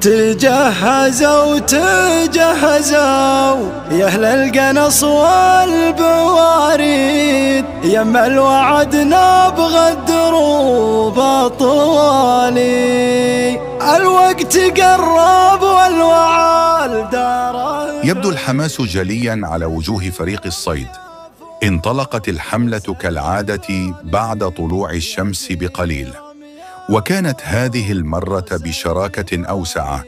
تجهزوا تجهزوا يا أهل القنص والبواريد، يما الوعد نبغى الدروب طوالي، الوقت قرب والوعال دار. يبدو الحماس جلياً على وجوه فريق الصيد. انطلقت الحملة كالعادة بعد طلوع الشمس بقليل، وكانت هذه المرة بشراكة أوسع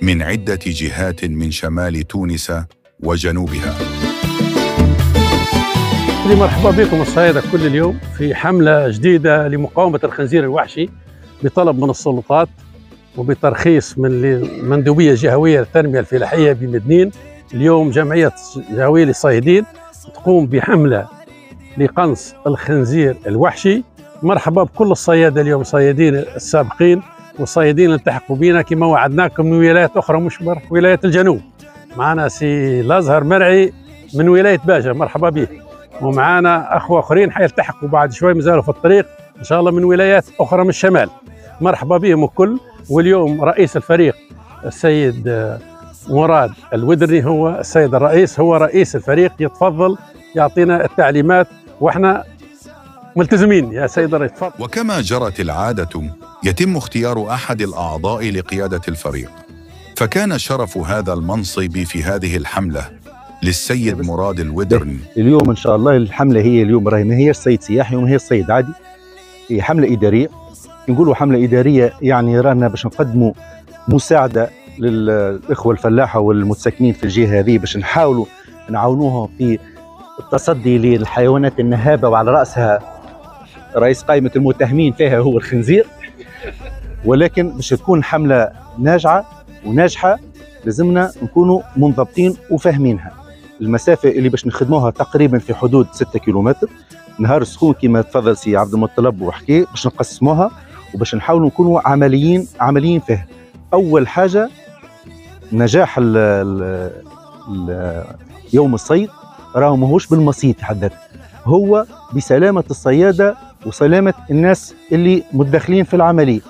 من عدة جهات من شمال تونس وجنوبها. مرحبا بكم الصيادة كل اليوم في حملة جديدة لمقاومة الخنزير الوحشي بطلب من السلطات وبترخيص من المندوبية الجهوية للتنمية الفلاحية بمدنين. اليوم جمعية جهوية للصيادين تقوم بحملة لقنص الخنزير الوحشي. مرحبا بكل الصيادة اليوم، الصيادين السابقين والصيادين اللي التحقوا بنا كما وعدناكم من ولايات أخرى مش ولاية الجنوب. معنا سي الأزهر مرعي من ولاية باجة، مرحبا به، ومعنا أخوة آخرين حيلتحقوا بعد شوي مازالوا في الطريق إن شاء الله من ولايات أخرى من الشمال، مرحبا بهم الكل. واليوم رئيس الفريق السيد مراد الودرني هو السيد الرئيس، هو رئيس الفريق، يتفضل يعطينا التعليمات واحنا ملتزمين يا سيد الرئيس، تفضل. وكما جرت العادة يتم اختيار أحد الأعضاء لقيادة الفريق، فكان شرف هذا المنصب في هذه الحملة للسيد مراد الودرني. اليوم إن شاء الله الحملة هي اليوم راهي ما هي الصيد سياحي وما هي الصيد عادي، هي حملة إدارية. نقولوا حملة إدارية يعني رانا باش نقدموا مساعدة للإخوة الفلاحة والمتساكنين في الجهة هذه، باش نحاولوا نعاونوهم في التصدي للحيوانات النهابة، وعلى رأسها رئيس قائمة المتهمين فيها هو الخنزير. ولكن باش تكون حملة ناجعة وناجحة لازمنا نكونوا منضبطين وفاهمينها. المسافة اللي باش نخدموها تقريبا في حدود 6 كيلومتر، نهار السخون كما تفضل سي عبد المطلب وحكي، باش نقسموها وباش نحاولوا نكونوا عمليين فيها. أول حاجة نجاح يوم الصيد راهو ماهوش بالمصيد في حد ذاته، هو بسلامة الصيادة وسلامة الناس اللي متدخلين في العملية،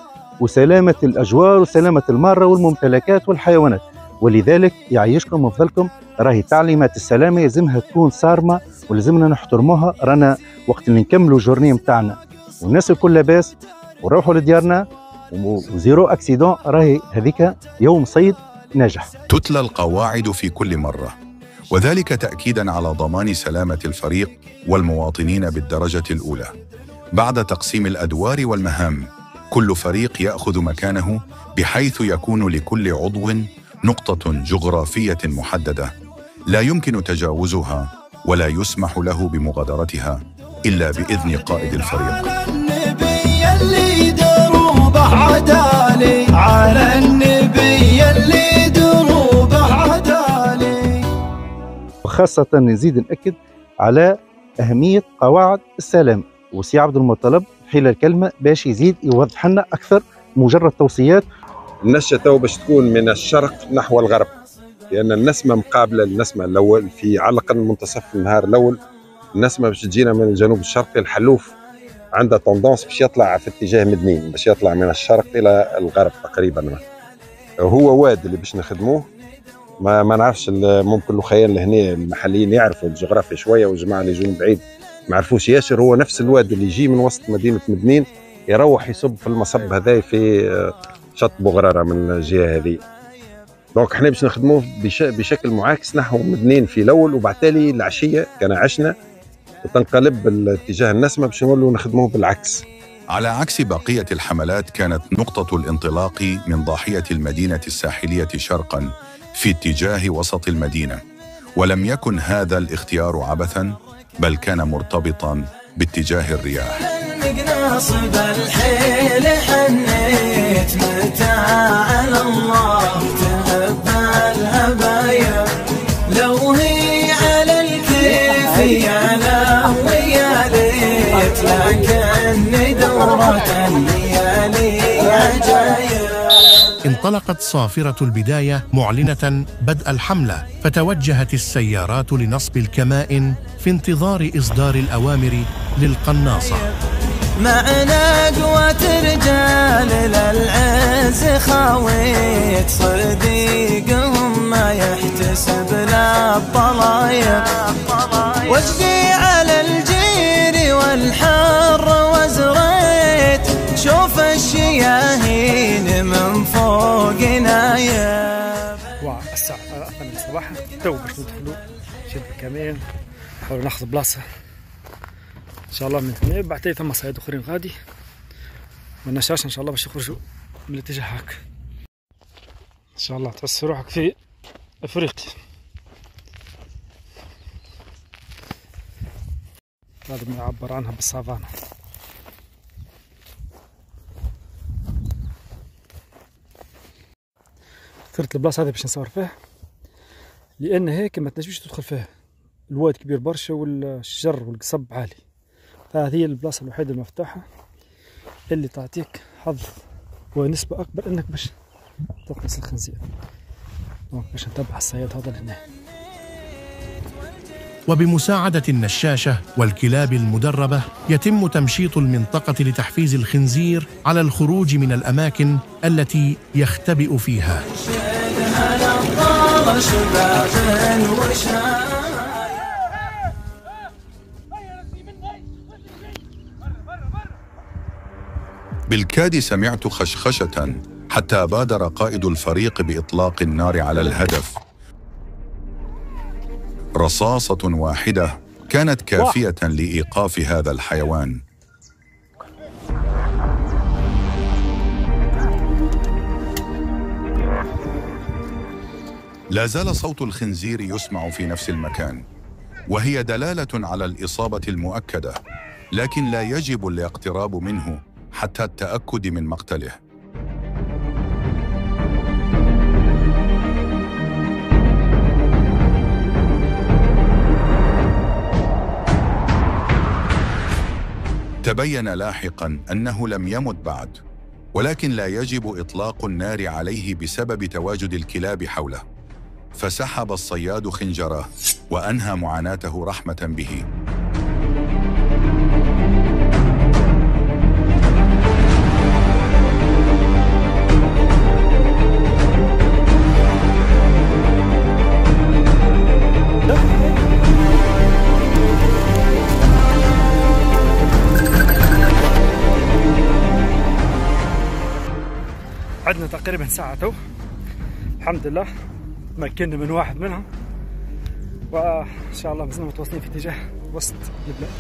وسلامة الأجوار وسلامة المارة والممتلكات والحيوانات. ولذلك يعيشكم وفضلكم راهي تعليمات السلامة يلزمها تكون صارمة ولازمنا نحترموها. رانا وقت اللي نكملوا جورني متاعنا والناس الكل لاباس ونروحوا لديارنا وزيرو اكسيدون، راهي هذيك يوم صيد ناجح. تتلى القواعد في كل مرة، وذلك تأكيداً على ضمان سلامة الفريق والمواطنين بالدرجة الأولى. بعد تقسيم الأدوار والمهام، كل فريق يأخذ مكانه بحيث يكون لكل عضو نقطة جغرافية محددة لا يمكن تجاوزها ولا يسمح له بمغادرتها إلا بإذن قائد الفريق. على النبي اللي دروبه عدالي. وخاصة نزيد نأكد على أهمية قواعد السلام، وسي عبد المطلب حيل الكلمة باش يزيد يوضح لنا أكثر مجرد توصيات. النشة تو باش تكون من الشرق نحو الغرب، لأن النسمة مقابلة للنسمة الأول في على الأقل منتصف النهار الأول. النسمة باش تجينا من الجنوب الشرقي، الحلوف عنده توندونس باش يطلع في اتجاه مدنين، باش يطلع من الشرق الى الغرب تقريبا. هو واد اللي باش نخدموه، ما نعرفش، ممكن الخيال لهنا المحليين يعرفوا الجغرافيا شويه، والجماعه اللي يجون بعيد ما يعرفوش ياسر. هو نفس الواد اللي يجي من وسط مدينه مدنين يروح يصب في المصب هذا في شط بوغراره من الجهه هذه. دونك احنا باش نخدموه بشكل معاكس نحو مدنين في الاول، وبعتالي العشيه كان عشنا وتنقلب الاتجاه النسمة باش نولوا نخدموه بالعكس. على عكس بقية الحملات، كانت نقطة الانطلاق من ضاحية المدينة الساحلية شرقاً في اتجاه وسط المدينة، ولم يكن هذا الاختيار عبثاً، بل كان مرتبطاً باتجاه الرياح. ناصب الحيل حنيت متاع الله تهبى الهبايا، لو هي على الكيف على ويا ليت، لكن دورة الليالي عجايب. انطلقت صافرة البداية معلنة بدء الحملة، فتوجهت السيارات لنصب الكمائن في انتظار إصدار الأوامر للقناصة. معنا قوة رجال للعز خاويت صديقهم ما يحتسب لا الطلايب وجدي على الجير والحر وزريت شوف الشياهين من فوق نايب. والساعة 8 صباحا تو باش ندخلوا شد الكمين نحاولوا ناخذ بلاصة ان شاء الله من هنا بعدين ثم صياد اخرين غادي والنشاش ان شاء الله باش يخرجوا من الاتجاه هاك ان شاء الله. تحس روحك في افريقيا. هذا ما يعبر عنها بالسافانا. اخترت البلاصة هذه باش نصور فيها لان هيك ما تنجمش تدخل فيها، الواد كبير برشا والشجر والقصب عالي، فهذه هي البلاصة الوحيدة المفتوحة اللي تعطيك حظ ونسبة أكبر إنك باش تقنص الخنزير. باش نتبع الصياد هذا لهنا. وبمساعدة النشاشة والكلاب المدربة يتم تمشيط المنطقة لتحفيز الخنزير على الخروج من الأماكن التي يختبئ فيها. بالكاد سمعت خشخشة حتى بادر قائد الفريق بإطلاق النار على الهدف. رصاصة واحدة كانت كافية لإيقاف هذا الحيوان. لا زال صوت الخنزير يسمع في نفس المكان، وهي دلالة على الإصابة المؤكدة، لكن لا يجب الاقتراب منه حتى التأكد من مقتله. تبين لاحقاً أنه لم يمت بعد، ولكن لا يجب إطلاق النار عليه بسبب تواجد الكلاب حوله، فسحب الصياد خنجره وأنهى معاناته رحمة به. عندنا تقريبا ساعة تو، الحمد لله تمكنا من واحد منهم، وإن شاء الله مازلنا متواصلين في اتجاه وسط البلاد.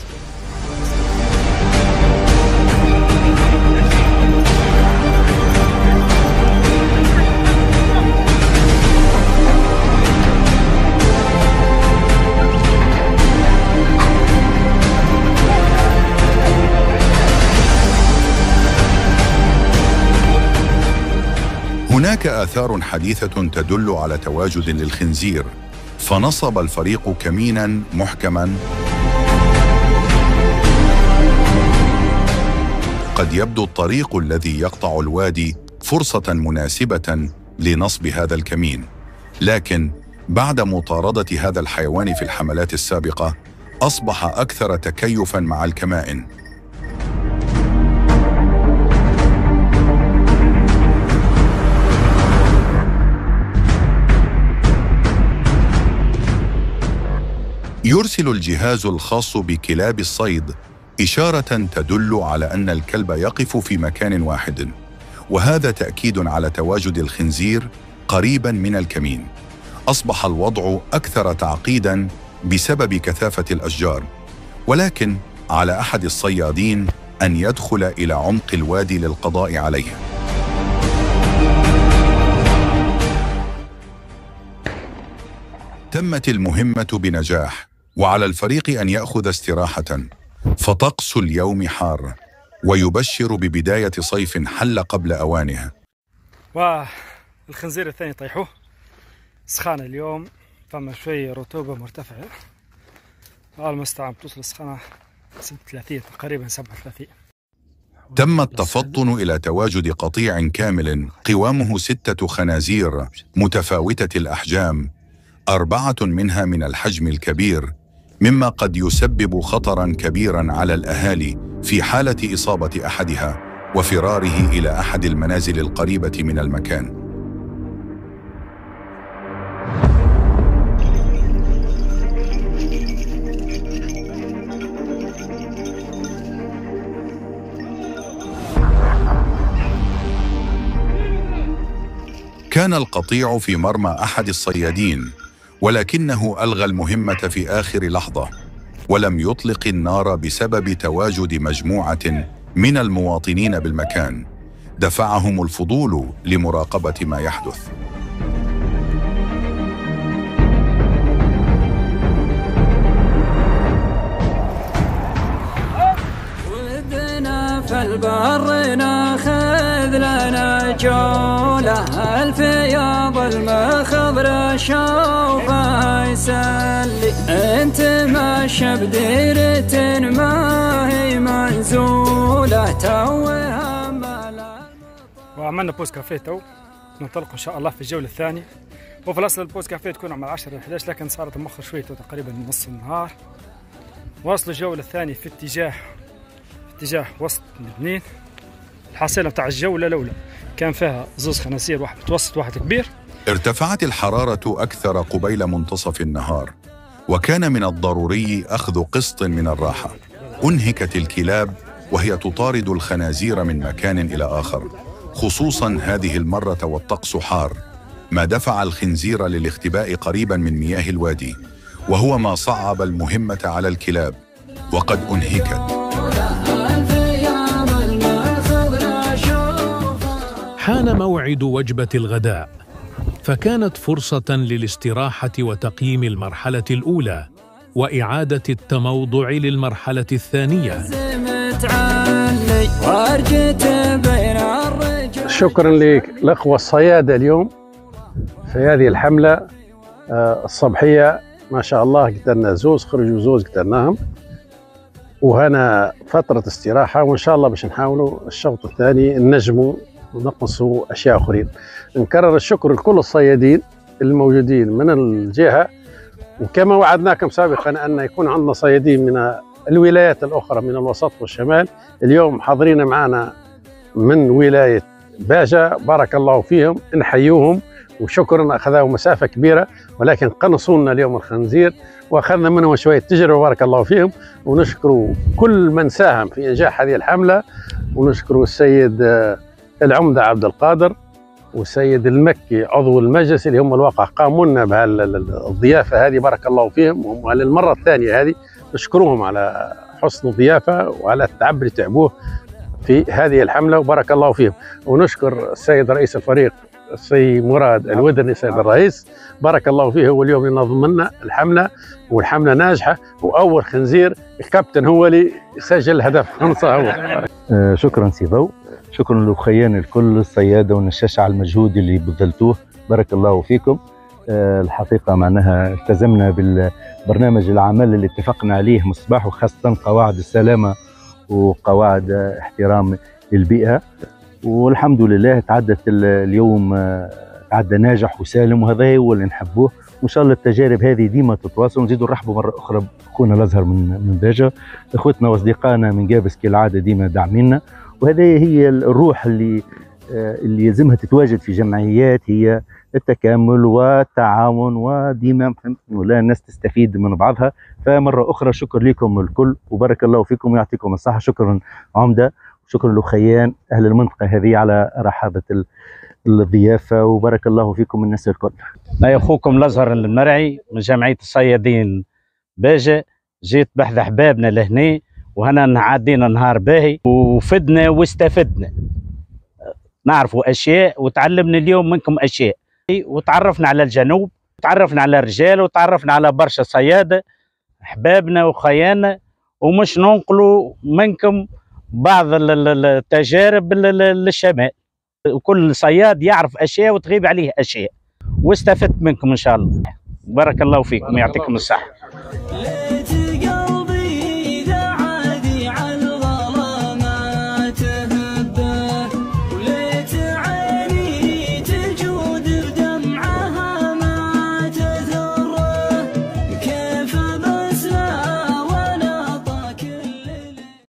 هناك آثار حديثة تدل على تواجد للخنزير، فنصب الفريق كميناً محكماً. قد يبدو الطريق الذي يقطع الوادي فرصة مناسبة لنصب هذا الكمين، لكن بعد مطاردة هذا الحيوان في الحملات السابقة أصبح أكثر تكيفاً مع الكمائن. يرسل الجهاز الخاص بكلاب الصيد إشارة تدل على أن الكلب يقف في مكان واحد، وهذا تأكيد على تواجد الخنزير قريبا من الكمين. أصبح الوضع أكثر تعقيدا بسبب كثافة الأشجار، ولكن على أحد الصيادين أن يدخل إلى عمق الوادي للقضاء عليه. تمت المهمة بنجاح، وعلى الفريق أن يأخذ استراحة، فطقس اليوم حار ويبشر ببداية صيف حل قبل أوانه. والخنزير الثاني طيحوه، سخانة اليوم، فما شوية رطوبة مرتفعة، المستعان توصل السخانة 36 تقريبا 37. تم التفطن إلى تواجد قطيع كامل قوامه 6 خنازير متفاوتة الأحجام، 4 منها من الحجم الكبير مما قد يسبب خطراً كبيراً على الأهالي في حالة إصابة أحدها وفراره إلى أحد المنازل القريبة من المكان. كان القطيع في مرمى أحد الصيادين، ولكنه ألغى المهمة في آخر لحظة ولم يطلق النار بسبب تواجد مجموعة من المواطنين بالمكان دفعهم الفضول لمراقبة ما يحدث. في البر ناخذ لنا جولة، الفياض المخضر شوفه يسلي، انت ماشى بديرة ما هي منزولة توها ملا. وعملنا بوز كافيه تو، ننطلق ان شاء الله في الجولة الثانية. وفي الاصل البوز كافيه تكون على 10 11، لكن صارت مؤخر شوية تقريبا نص النهار. واصل الجولة الثانية في اتجاه وسط لبنان. الحاصلة بتاع الجولة الأولى كان فيها زوز خنازير، واحد متوسط واحد كبير. ارتفعت الحرارة أكثر قبيل منتصف النهار، وكان من الضروري أخذ قسط من الراحة. أنهكت الكلاب وهي تطارد الخنازير من مكان إلى آخر، خصوصاً هذه المرة والطقس حار، ما دفع الخنزير للاختباء قريباً من مياه الوادي، وهو ما صعب المهمة على الكلاب، وقد أنهكت. حان موعد وجبة الغداء، فكانت فرصة للاستراحة وتقييم المرحلة الأولى وإعادة التموضع للمرحلة الثانية. شكرا للأخوة الصيادة اليوم في هذه الحملة الصبحية. ما شاء الله قتلنا زوز، خرجوا زوز قتلناهم، وهنا فترة استراحة، وإن شاء الله باش نحاولوا الشوط الثاني ننجموا ونقصوا أشياء أخرين. نكرر الشكر لكل الصيادين الموجودين من الجهة، وكما وعدناكم سابقا أن يكون عندنا صيادين من الولايات الأخرى من الوسط والشمال. اليوم حاضرين معنا من ولاية باجة، بارك الله فيهم، نحيوهم وشكرا. أخذوا مسافة كبيرة ولكن قنصوا لنا اليوم الخنزير وأخذنا منهم شوية تجربة، بارك الله فيهم. ونشكر كل من ساهم في إنجاح هذه الحملة، ونشكر السيد العمدة عبد القادر والسيد المكي عضو المجلس اللي هم الواقع قاموا لنا بهالضيافة هذه، بارك الله فيهم. وهم للمرة الثانية هذه نشكرهم على حسن الضيافة وعلى التعب اللي تعبوه في هذه الحملة، وبارك الله فيهم. ونشكر السيد رئيس الفريق السيد مراد الودني، السيد الرئيس، بارك الله فيه، هو اليوم ينظم لنا الحملة، والحملة ناجحة، وأول خنزير الكابتن هو اللي سجل الهدف. شكرا سي ضو، شكرا لأخيان الكل الصيادة والنشاشة على المجهود اللي بذلتوه، بارك الله فيكم. الحقيقة معناها التزمنا بالبرنامج العمل اللي اتفقنا عليه من الصباح، وخاصة قواعد السلامة وقواعد احترام البيئة، والحمد لله تعدت اليوم، تعدى ناجح وسالم، وهذا هو اللي نحبوه. وان شاء الله التجارب هذه ديما تتواصل. ونزيدوا نرحبوا مره اخرى باخونا الازهر من باجة، اخوتنا واصدقائنا من جابس كالعاده ديما داعمينا. وهذه هي الروح اللي يلزمها تتواجد في جمعيات، هي التكامل والتعاون، وديما ولا الناس تستفيد من بعضها. فمره اخرى شكر لكم الكل وبارك الله فيكم ويعطيكم الصحه. شكرا عمده، شكرا لأخيان أهل المنطقة هذه على رحابة الضيافة، وبارك الله فيكم الناس الكل. أنا أخوكم الأزهر المرعي من جمعية الصيادين باجة، جيت بحذا أحبابنا لهنا، وهنا عدينا نهار باهي وفدنا واستفدنا، نعرفوا أشياء وتعلمنا اليوم منكم أشياء، وتعرفنا على الجنوب، تعرفنا على الرجال، وتعرفنا على برشا صيادة أحبابنا وخيانا، ومش ننقلوا منكم بعض التجارب للشمال. وكل صياد يعرف أشياء وتغيب عليه أشياء، واستفدت منكم إن شاء الله. بارك الله فيكم ويعطيكم الصحة.